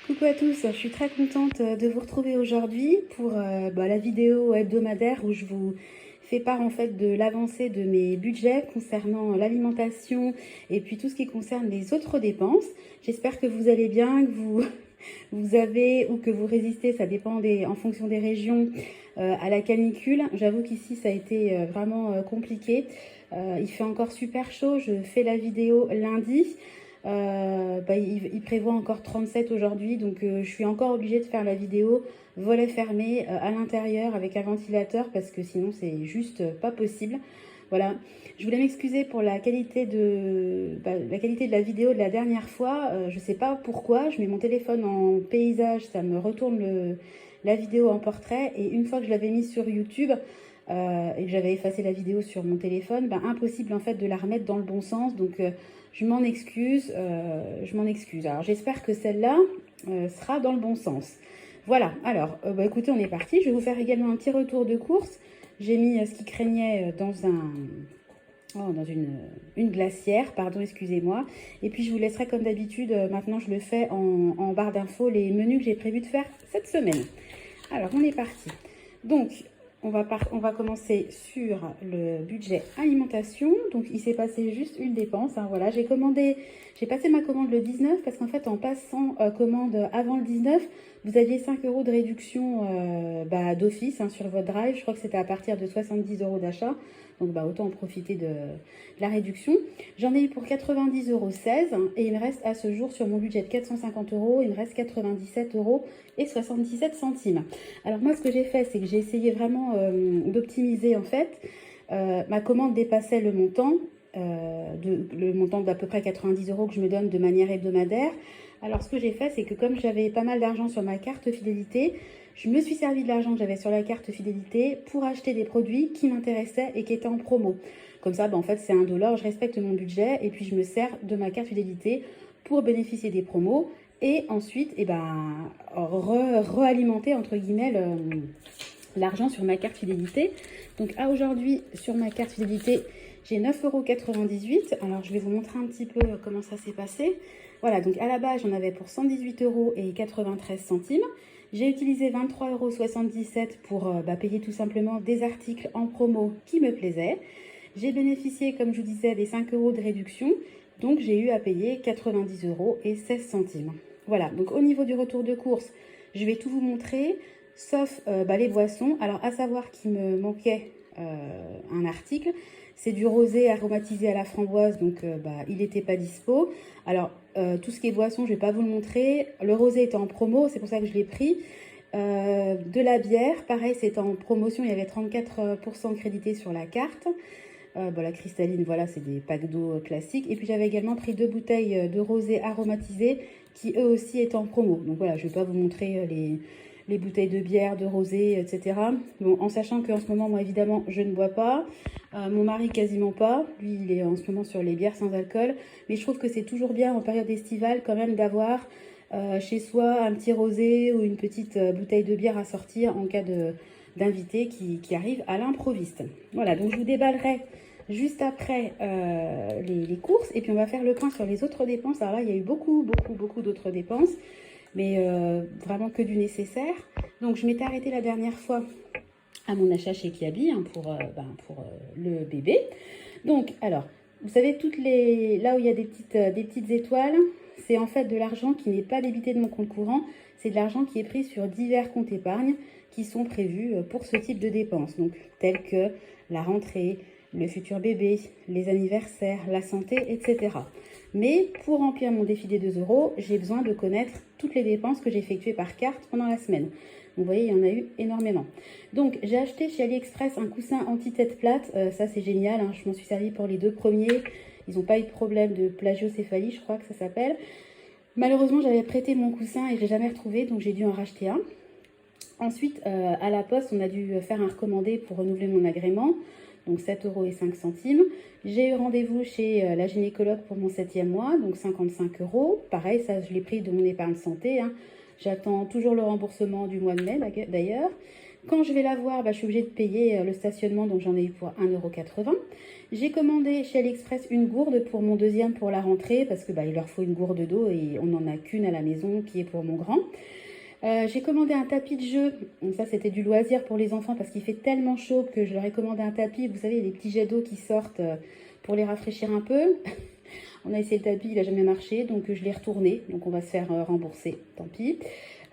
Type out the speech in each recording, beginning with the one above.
Coucou à tous, je suis très contente de vous retrouver aujourd'hui pour la vidéo hebdomadaire où je vous fais part en fait de l'avancée de mes budgets concernant l'alimentation et puis tout ce qui concerne les autres dépenses. J'espère que vous allez bien, que vous, vous avez ou que vous résistez, ça dépend en fonction des régions, à la canicule. J'avoue qu'ici ça a été vraiment compliqué. Il fait encore super chaud, je fais la vidéo lundi. Il prévoit encore 37 aujourd'hui, donc je suis encore obligée de faire la vidéo volet fermé à l'intérieur avec un ventilateur parce que sinon c'est juste pas possible. Voilà, je voulais m'excuser pour la qualité de la vidéo de la dernière fois. Je sais pas pourquoi, je mets mon téléphone en paysage, ça me retourne la vidéo en portrait, et une fois que je l'avais mise sur YouTube et que j'avais effacé la vidéo sur mon téléphone, impossible en fait de la remettre dans le bon sens. Donc je m'en excuse, Alors j'espère que celle-là sera dans le bon sens. Voilà, alors écoutez, on est parti. Je vais vous faire également un petit retour de course. J'ai mis ce qui craignait dans une glacière, pardon, excusez-moi. Et puis je vous laisserai comme d'habitude, maintenant je le fais en barre d'infos, les menus que j'ai prévu de faire cette semaine. Alors on est parti. Donc on va commencer sur le budget alimentation. Donc il s'est passé juste une dépense, hein, voilà. J'ai passé ma commande le 19 parce qu'en fait en passant commande avant le 19, vous aviez 5 € de réduction d'office, hein, sur votre drive. Je crois que c'était à partir de 70 € d'achat. Donc autant en profiter de la réduction. J'en ai eu pour 90,16 € et il me reste à ce jour sur mon budget de 450 €, il me reste 97,77 €. Alors moi ce que j'ai fait, c'est que j'ai essayé vraiment d'optimiser en fait. Ma commande dépassait le montant d'à peu près 90 € que je me donne de manière hebdomadaire. Alors ce que j'ai fait, c'est que comme j'avais pas mal d'argent sur ma carte fidélité, je me suis servi de l'argent que j'avais sur la carte fidélité pour acheter des produits qui m'intéressaient et qui étaient en promo. Comme ça, en fait, c'est $1, je respecte mon budget et puis je me sers de ma carte fidélité pour bénéficier des promos et ensuite, réalimenter entre guillemets l'argent sur ma carte fidélité. Donc aujourd'hui, sur ma carte fidélité, j'ai 9,98 €. Alors je vais vous montrer un petit peu comment ça s'est passé. Voilà, donc à la base, j'en avais pour 118,93 €. J'ai utilisé 23,77 € pour payer tout simplement des articles en promo qui me plaisaient. J'ai bénéficié, comme je vous disais, des 5 € de réduction. Donc j'ai eu à payer 90,16 €. Voilà, donc au niveau du retour de course, je vais tout vous montrer, sauf les boissons. Alors à savoir qu'il me manquait un article. C'est du rosé aromatisé à la framboise, donc il n'était pas dispo. Alors, tout ce qui est boisson, je ne vais pas vous le montrer. Le rosé était en promo, c'est pour ça que je l'ai pris. De la bière, pareil, c'était en promotion, il y avait 34% crédité sur la carte. La cristalline, voilà, c'est des packs d'eau classiques. Et puis j'avais également pris 2 bouteilles de rosé aromatisé qui eux aussi étaient en promo. Donc voilà, je ne vais pas vous montrer les bouteilles de bière, de rosé, etc. Bon, en sachant qu'en ce moment, moi évidemment, je ne bois pas. Mon mari quasiment pas. Lui, il est en ce moment sur les bières sans alcool. Mais je trouve que c'est toujours bien en période estivale quand même d'avoir chez soi un petit rosé ou une petite bouteille de bière à sortir en cas d'invité qui arrive à l'improviste. Voilà, donc je vous déballerai juste après les courses et puis on va faire le point sur les autres dépenses. Alors là, il y a eu beaucoup d'autres dépenses, mais vraiment que du nécessaire. Donc je m'étais arrêtée la dernière fois à mon achat chez Kiabi, hein, pour le bébé. Donc alors, vous savez, là où il y a des petites étoiles, c'est en fait de l'argent qui n'est pas débité de mon compte courant, c'est de l'argent qui est pris sur divers comptes épargne qui sont prévus pour ce type de dépenses, donc tels que la rentrée, le futur bébé, les anniversaires, la santé, etc. Mais pour remplir mon défi des 2 €, j'ai besoin de connaître toutes les dépenses que j'ai effectuées par carte pendant la semaine. Vous voyez, il y en a eu énormément. Donc, j'ai acheté chez AliExpress un coussin anti-tête plate. Ça, c'est génial, hein. Je m'en suis servi pour les 2 premiers. Ils n'ont pas eu de problème de plagiocéphalie, je crois que ça s'appelle. Malheureusement, j'avais prêté mon coussin et je ne l'ai jamais retrouvé, donc j'ai dû en racheter un. Ensuite, à la poste, on a dû faire un recommandé pour renouveler mon agrément. Donc 7,05 €. J'ai eu rendez-vous chez la gynécologue pour mon 7e mois, donc 55 €. Pareil, ça, je l'ai pris de mon épargne santé, hein. J'attends toujours le remboursement du mois de mai, d'ailleurs. Quand je vais la voir, je suis obligée de payer le stationnement, donc j'en ai eu pour 1,80 €. J'ai commandé chez AliExpress une gourde pour mon deuxième pour la rentrée, parce que il leur faut une gourde d'eau et on n'en a qu'une à la maison qui est pour mon grand. J'ai commandé un tapis de jeu, donc ça c'était du loisir pour les enfants parce qu'il fait tellement chaud que je leur ai commandé un tapis, vous savez les petits jets d'eau qui sortent pour les rafraîchir un peu. On a essayé le tapis, il n'a jamais marché, donc je l'ai retourné, donc on va se faire rembourser, tant pis.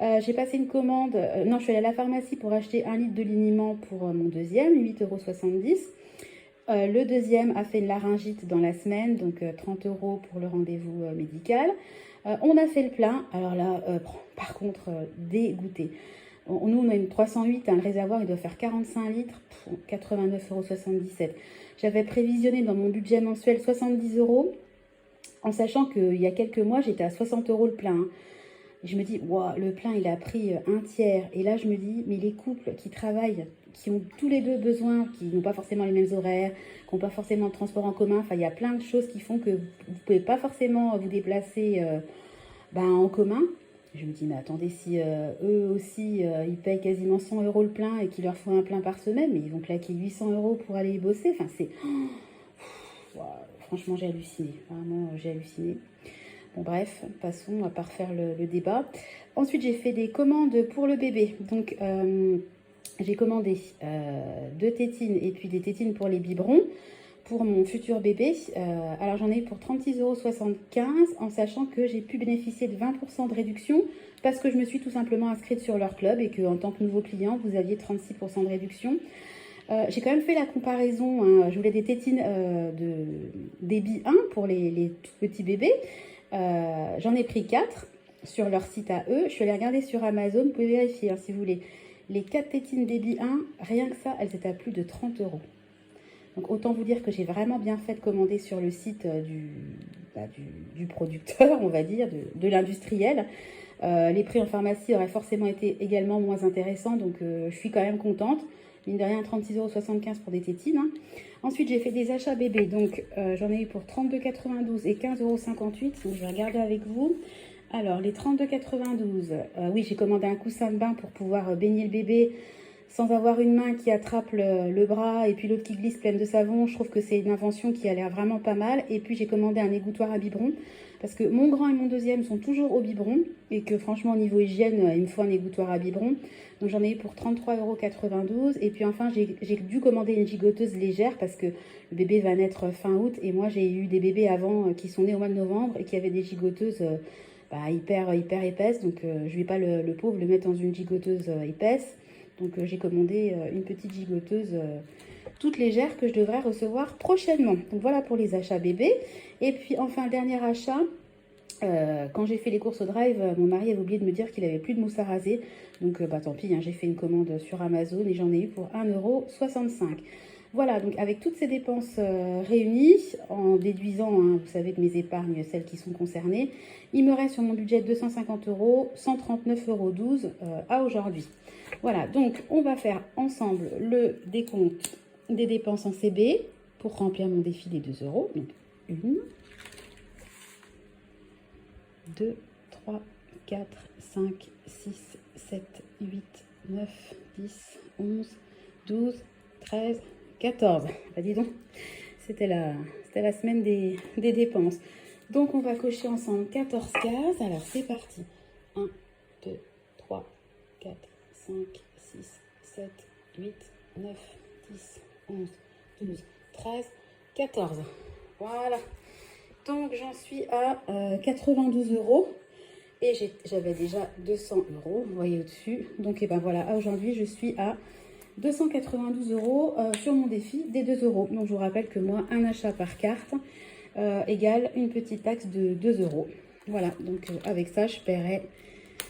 J'ai passé une commande, non je suis allée à la pharmacie pour acheter 1 litre de liniment pour mon deuxième, 8,70 €. Le deuxième a fait une laryngite dans la semaine, donc 30 € pour le rendez-vous médical. On a fait le plein, alors là, par contre, dégoûté. Nous, on a une 308, le réservoir, il doit faire 45 litres, 89,77 €. J'avais prévisionné dans mon budget mensuel 70 €, en sachant qu'il y a quelques mois, j'étais à 60 € le plein. Hein. Je me dis, wow, le plein, il a pris un tiers. Et là, je me dis, mais les couples qui travaillent, qui ont tous les deux besoin, qui n'ont pas forcément les mêmes horaires, qui n'ont pas forcément de transport en commun, il y a plein de choses qui font que vous ne pouvez pas forcément vous déplacer en commun. Je me dis, mais attendez, si eux aussi, ils payent quasiment 100 € le plein et qu'il leur faut un plein par semaine, mais ils vont claquer 800 € pour aller y bosser. Enfin, c'est... Wow, franchement, j'ai halluciné. Vraiment, j'ai halluciné. Bon, bref, passons, on va pas refaire le débat. Ensuite, j'ai fait des commandes pour le bébé. Donc, j'ai commandé 2 tétines et puis des tétines pour les biberons pour mon futur bébé. Alors, j'en ai eu pour 36,75 € en sachant que j'ai pu bénéficier de 20% de réduction parce que je me suis tout simplement inscrite sur leur club et qu'en tant que nouveau client, vous aviez 36% de réduction. J'ai quand même fait la comparaison. Hein. Je voulais des tétines de Baby 1 pour les tout petits bébés. J'en ai pris 4 sur leur site à eux. Je suis allée regarder sur Amazon. Vous pouvez vérifier si vous voulez. Les 4 tétines Baby 1, rien que ça, elles étaient à plus de 30 €. Donc autant vous dire que j'ai vraiment bien fait de commander sur le site du producteur, on va dire, de l'industriel. Les prix en pharmacie auraient forcément été également moins intéressants. Donc je suis quand même contente. Mine de rien, 36,75 € pour des tétines. Hein. Ensuite, j'ai fait des achats bébés. Donc, j'en ai eu pour 32,92 € et 15,58 €. Donc, je vais regarder avec vous. Alors, les 32,92 €. Oui, j'ai commandé un coussin de bain pour pouvoir baigner le bébé sans avoir une main qui attrape le bras et puis l'autre qui glisse pleine de savon. Je trouve que c'est une invention qui a l'air vraiment pas mal. Et puis, j'ai commandé un égouttoir à biberon. Parce que mon grand et mon deuxième sont toujours au biberon. Et que franchement, au niveau hygiène, il me faut un égouttoir à biberon. Donc j'en ai eu pour 33,92 €. Et puis enfin, j'ai dû commander une gigoteuse légère parce que le bébé va naître fin août. Et moi, j'ai eu des bébés avant qui sont nés au mois de novembre et qui avaient des gigoteuses hyper épaisses. Donc je ne vais pas le pauvre le mettre dans une gigoteuse épaisse. Donc j'ai commandé une petite gigoteuse toute légère que je devrais recevoir prochainement. Donc voilà pour les achats bébés. Et puis enfin, dernier achat. Quand j'ai fait les courses au drive, mon mari avait oublié de me dire qu'il avait plus de mousse à raser. Donc tant pis, hein, j'ai fait une commande sur Amazon et j'en ai eu pour 1,65 €. Voilà, donc avec toutes ces dépenses réunies, en déduisant, hein, vous savez, de mes épargnes, celles qui sont concernées, il me reste sur mon budget 250 €, 139,12 € à aujourd'hui. Voilà, donc on va faire ensemble le décompte des dépenses en CB pour remplir mon défi des 2 €. Donc 1, 2, 3, 4, 5, 6, 7, 8, 9, 10, 11, 12, 13, 14. Bah dis donc, c'était la semaine des dépenses. Donc on va cocher ensemble 14 cases. Alors c'est parti. 1, 2, 3, 4, 5, 6, 7, 8, 9, 10, 11, 12, 13, 14. Voilà. Donc j'en suis à 92 € et j'avais déjà 200 €, vous voyez au-dessus. Donc et ben voilà, aujourd'hui je suis à 292 € sur mon défi des 2 €. Donc je vous rappelle que moi, un achat par carte égale une petite taxe de 2 €. Voilà, donc avec ça, je paierai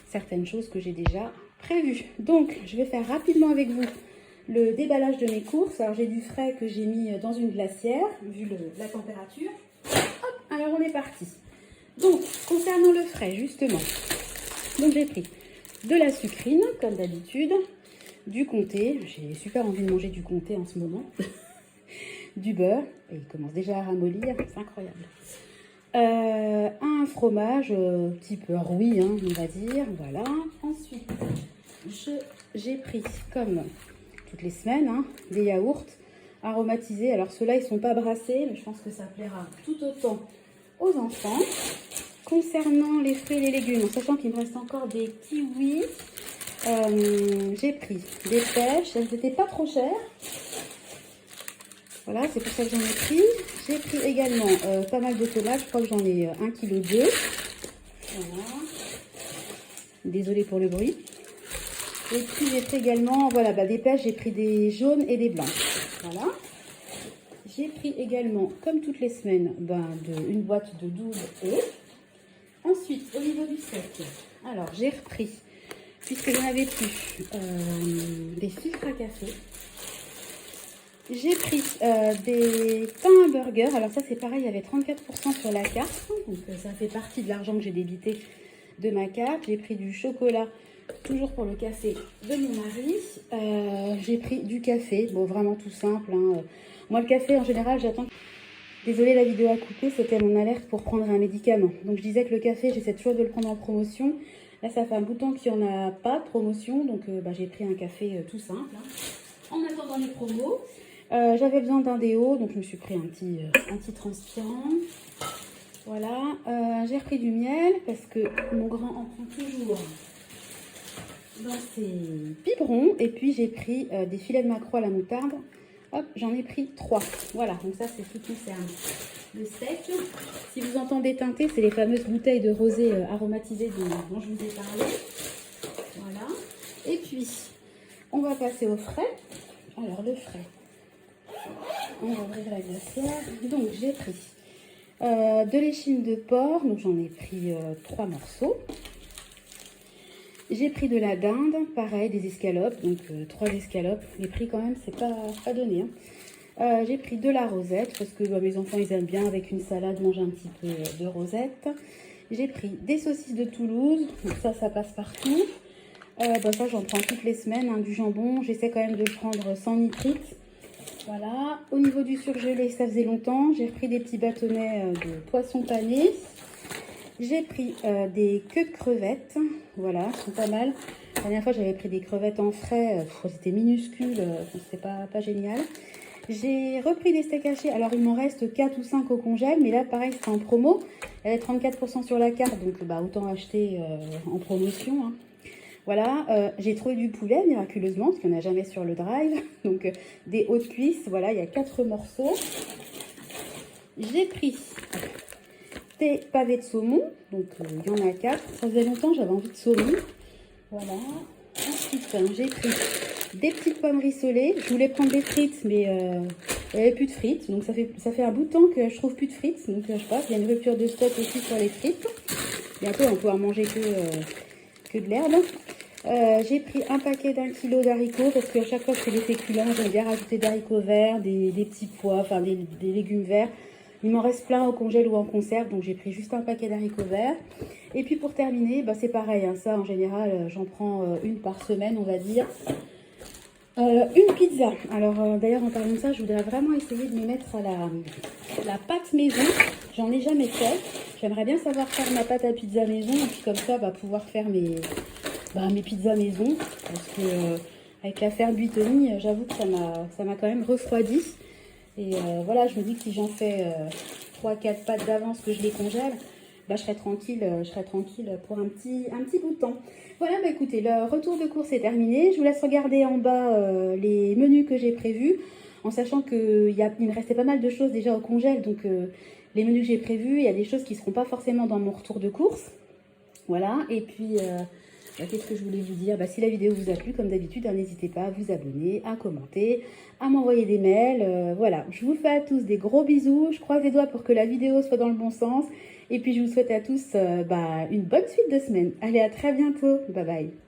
certaines choses que j'ai déjà prévues. Donc je vais faire rapidement avec vous le déballage de mes courses. Alors j'ai du frais que j'ai mis dans une glacière, vu la température. Alors on est parti. Donc concernant le frais justement, donc j'ai pris de la sucrine comme d'habitude, du comté, j'ai super envie de manger du comté en ce moment, du beurre, et il commence déjà à ramollir, c'est incroyable. Un fromage type rouille, hein, on va dire, voilà. Ensuite j'ai pris, comme toutes les semaines, hein, des yaourts aromatisés. Alors ceux-là, ils ne sont pas brassés, mais je pense que ça plaira tout autant aux enfants. Concernant les fruits et les légumes, en sachant qu'il me reste encore des kiwis, j'ai pris des pêches. Elles n'étaient pas trop chères. Voilà, c'est pour ça que j'en ai pris. J'ai pris également pas mal de tomates. Je crois que j'en ai 1,2 kg. Voilà. Désolée pour le bruit. Et puis j'ai pris également, voilà, des pêches. J'ai pris des jaunes et des blancs. Voilà. J'ai pris également, comme toutes les semaines, une boîte de 12 œufs. Ensuite, au niveau du sec, alors j'ai repris, puisque j'en avais plus, des filtres à café. J'ai pris des pains à burger. Alors ça, c'est pareil, il y avait 34% sur la carte. Donc ça fait partie de l'argent que j'ai débité de ma carte. J'ai pris du chocolat, toujours pour le café de mon mari. J'ai pris du café, bon, vraiment tout simple, hein. Moi, le café, en général, j'attends... Désolée, la vidéo a coupé, c'était mon alerte pour prendre un médicament. Donc je disais que le café, j'essaie toujours de le prendre en promotion. Là, ça fait un bout de temps qu'il n'y en a pas de promotion, donc j'ai pris un café tout simple, hein, en attendant les promos. J'avais besoin d'un déo, donc je me suis pris un petit anti-transpirant. Voilà, j'ai repris du miel parce que mon grand en prend toujours dans ses biberons. Et puis j'ai pris des filets de maquereau à la moutarde. Hop, j'en ai pris 3. Voilà, donc ça c'est ce qui concerne le steak. Si vous entendez teinter, c'est les fameuses bouteilles de rosé aromatisées dont je vous ai parlé. Voilà. Et puis, on va passer au frais. Alors le frais, on va ouvrir la glacière. Donc j'ai pris de l'échine de porc, donc j'en ai pris 3 morceaux. J'ai pris de la dinde, pareil, des escalopes, donc 3 escalopes. Les prix quand même, c'est pas donné, hein. J'ai pris de la rosette, parce que mes enfants, ils aiment bien avec une salade manger un petit peu de rosette. J'ai pris des saucisses de Toulouse, donc ça passe partout. Ça, j'en prends toutes les semaines, hein, du jambon. J'essaie quand même de le prendre sans nitrite. Voilà. Au niveau du surgelé, ça faisait longtemps. J'ai repris des petits bâtonnets de poisson pané. J'ai pris des queues de crevettes, voilà, elles sont pas mal. La dernière fois, j'avais pris des crevettes en frais, c'était minuscule, c'était pas génial. J'ai repris des steaks hachés, alors il m'en reste 4 ou 5 au congèle, mais là, pareil, c'est en promo. Elle est 34% sur la carte, donc autant acheter en promotion, hein. Voilà, j'ai trouvé du poulet, miraculeusement, parce qu'il n'y en a jamais sur le drive. Donc, des hautes cuisses, voilà, il y a 4 morceaux. J'ai pris... des pavés de saumon, donc il y en a 4. Ça faisait longtemps, j'avais envie de saumon. Voilà. Ensuite, j'ai pris des petites pommes rissolées. Je voulais prendre des frites, mais il n'y avait plus de frites. Donc ça fait un bout de temps que je trouve plus de frites. Donc je sais pas, il y a une rupture de stock aussi sur les frites. Bientôt, on va pouvoir manger que de l'herbe. J'ai pris un paquet d'1 kg d'haricots parce qu'à chaque fois que je fais des féculents, j'aime bien rajouter d'haricots verts, des petits pois, enfin des légumes verts. Il m'en reste plein au congèle ou en conserve, donc j'ai pris juste un paquet d'haricots verts. Et puis pour terminer, c'est pareil, hein, ça en général, j'en prends une par semaine, on va dire. Une pizza. Alors d'ailleurs, en parlant de ça, je voudrais vraiment essayer de me mettre à la pâte maison. J'en ai jamais fait. J'aimerais bien savoir faire ma pâte à pizza maison, et puis comme ça, pouvoir faire mes pizzas maison. Parce que avec l'affaire Buitoni, j'avoue que ça m'a quand même refroidi. Et voilà, je me dis que si j'en fais 3-4 pâtes d'avance, que je les congèle, je serai tranquille pour un petit bout de temps. Voilà, écoutez, le retour de course est terminé. Je vous laisse regarder en bas les menus que j'ai prévus, en sachant qu'il me restait pas mal de choses déjà au congèle. Donc les menus que j'ai prévus, il y a des choses qui ne seront pas forcément dans mon retour de course. Voilà, et puis... qu'est-ce que je voulais vous dire? Si la vidéo vous a plu, comme d'habitude, n'hésitez pas à vous abonner, à commenter, à m'envoyer des mails. Voilà, je vous fais à tous des gros bisous. Je croise les doigts pour que la vidéo soit dans le bon sens. Et puis, je vous souhaite à tous une bonne suite de semaine. Allez, à très bientôt. Bye bye.